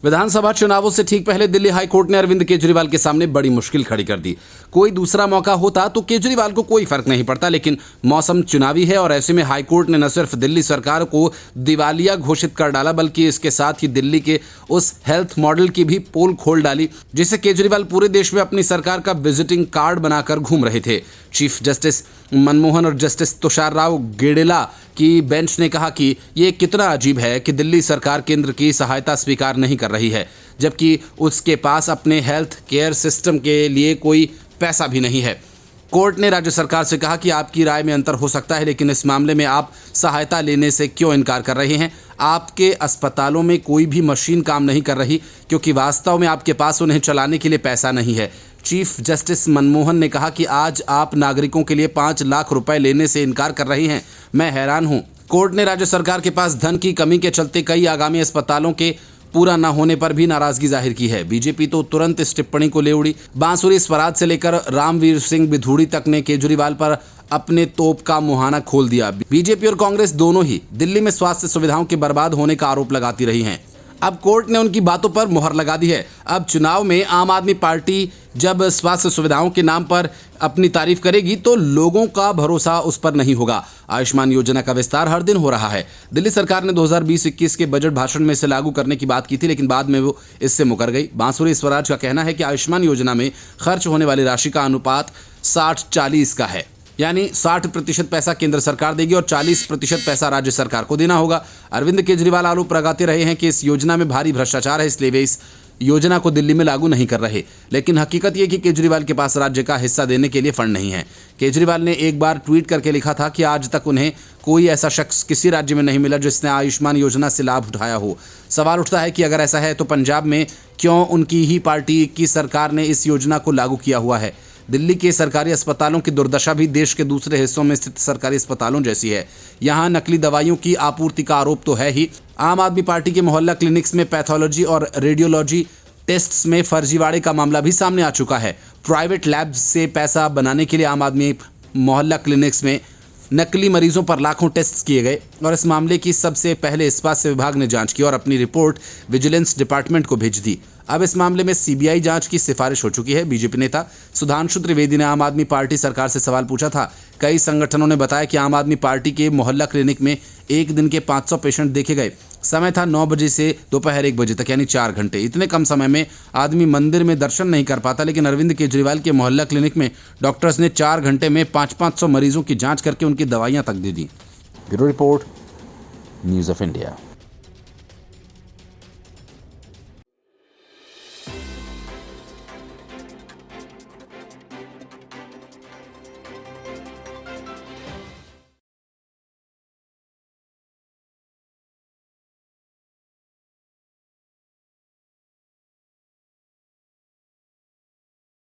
विधानसभा चुनावों से ठीक पहले दिल्ली हाईकोर्ट ने अरविंद केजरीवाल के सामने बड़ी मुश्किल खड़ी कर दी। कोई दूसरा मौका होता तो केजरीवाल को कोई फर्क नहीं पड़ता, लेकिन मौसम चुनावी है और ऐसे में हाईकोर्ट ने न सिर्फ दिल्ली सरकार को दिवालिया घोषित कर डाला, बल्कि इसके साथ ही दिल्ली के उस हेल्थ मॉडल की भी पोल खोल डाली जिसे केजरीवाल पूरे देश में अपनी सरकार का विजिटिंग कार्ड बनाकर घूम रहे थे। चीफ जस्टिस मनमोहन और जस्टिस तुषार राव गेडेला की बेंच ने कहा कि ये कितना अजीब है कि दिल्ली सरकार केंद्र की सहायता स्वीकार नहीं कर रही है, जबकि उसके पास अपने हेल्थ केयर सिस्टम के लिए कोई पैसा भी नहीं है। कोर्ट ने राज्य सरकार से कहा कि आपकी राय में अंतर हो सकता है, लेकिन इस मामले में आप सहायता लेने से क्यों इनकार कर रहे हैं? आपके अस्पतालों में कोई भी मशीन काम नहीं कर रही क्योंकि वास्तव में आपके पास उन्हें चलाने के लिए पैसा नहीं है। चीफ जस्टिस मनमोहन ने कहा कि आज आप नागरिकों के लिए 5 लाख रुपए लेने से इनकार कर रही हैं, मैं हैरान हूं। कोर्ट ने राज्य सरकार के पास धन की कमी के चलते कई आगामी अस्पतालों के पूरा न होने पर भी नाराजगी जाहिर की है। बीजेपी तो तुरंत इस टिप्पणी को ले उड़ी। बांसुरी स्वराज से लेकर रामवीर सिंह बिधूड़ी तक ने केजरीवाल पर अपने तोप का मुहाना खोल दिया। बीजेपी और कांग्रेस दोनों ही दिल्ली में स्वास्थ्य सुविधाओं के बर्बाद होने का आरोप लगाती रही हैं। अब कोर्ट ने उनकी बातों पर मुहर लगा दी है। अब चुनाव में आम आदमी पार्टी जब स्वास्थ्य सुविधाओं के नाम पर अपनी तारीफ करेगी तो लोगों का भरोसा उस पर नहीं होगा। आयुष्मान योजना का विस्तार हर दिन हो रहा है। दिल्ली सरकार ने 2020-21 के बजट भाषण में इसे लागू करने की बात की थी, लेकिन बाद में वो इससे मुकर गई। बांसुरी स्वराज का कहना है कि आयुष्मान योजना में खर्च होने वाली राशि का अनुपात 60-40 का है, यानी 60% पैसा केंद्र सरकार देगी और 40% पैसा राज्य सरकार को देना होगा। अरविंद केजरीवाल आरोप लगाते रहे हैं कि इस योजना में भारी भ्रष्टाचार है, इसलिए वे इस योजना को दिल्ली में लागू नहीं कर रहे। लेकिन हकीकत यह कि केजरीवाल के पास राज्य का हिस्सा देने के लिए फंड नहीं है। केजरीवाल ने एक बार ट्वीट करके लिखा था कि आज तक उन्हें कोई ऐसा शख्स किसी राज्य में नहीं मिला जिसने आयुष्मान योजना से लाभ उठाया हो। सवाल उठता है कि अगर ऐसा है तो पंजाब में क्यों उनकी ही पार्टी की सरकार ने इस योजना को लागू किया हुआ है? दिल्ली के सरकारी अस्पतालों की दुर्दशा भी देश के दूसरे हिस्सों में स्थित सरकारी अस्पतालों जैसी है। यहाँ नकली दवाइयों की आपूर्ति का आरोप तो है ही। आम आदमी पार्टी के मोहल्ला क्लिनिक्स में पैथोलॉजी और रेडियोलॉजी टेस्ट्स में फर्जीवाड़े का मामला भी सामने आ चुका है। प्राइवेट लैब्स से पैसा बनाने के लिए आम आदमी मोहल्ला क्लिनिक्स में नकली मरीजों पर लाखों टेस्ट किए गए और इस मामले की सबसे पहले स्वास्थ्य विभाग ने जांच की और अपनी रिपोर्ट विजिलेंस डिपार्टमेंट को भेज दी। अब इस मामले में सीबीआई जांच की सिफारिश हो चुकी है। बीजेपी नेता सुधांशु त्रिवेदी ने आम आदमी पार्टी सरकार से सवाल पूछा था। कई संगठनों ने बताया कि आम आदमी पार्टी के मोहल्ला क्लिनिक में एक दिन के 500 पेशेंट देखे गए। समय था 9 बजे से दोपहर 1 बजे तक, यानी 4 घंटे। इतने कम समय में आदमी मंदिर में दर्शन नहीं कर पाता, लेकिन अरविंद केजरीवाल के मोहल्ला क्लिनिक में डॉक्टर्स ने 4 घंटे में 500-500 मरीजों की जांच करके उनकी दवाइयां तक दे दी। Bureau report, news of India.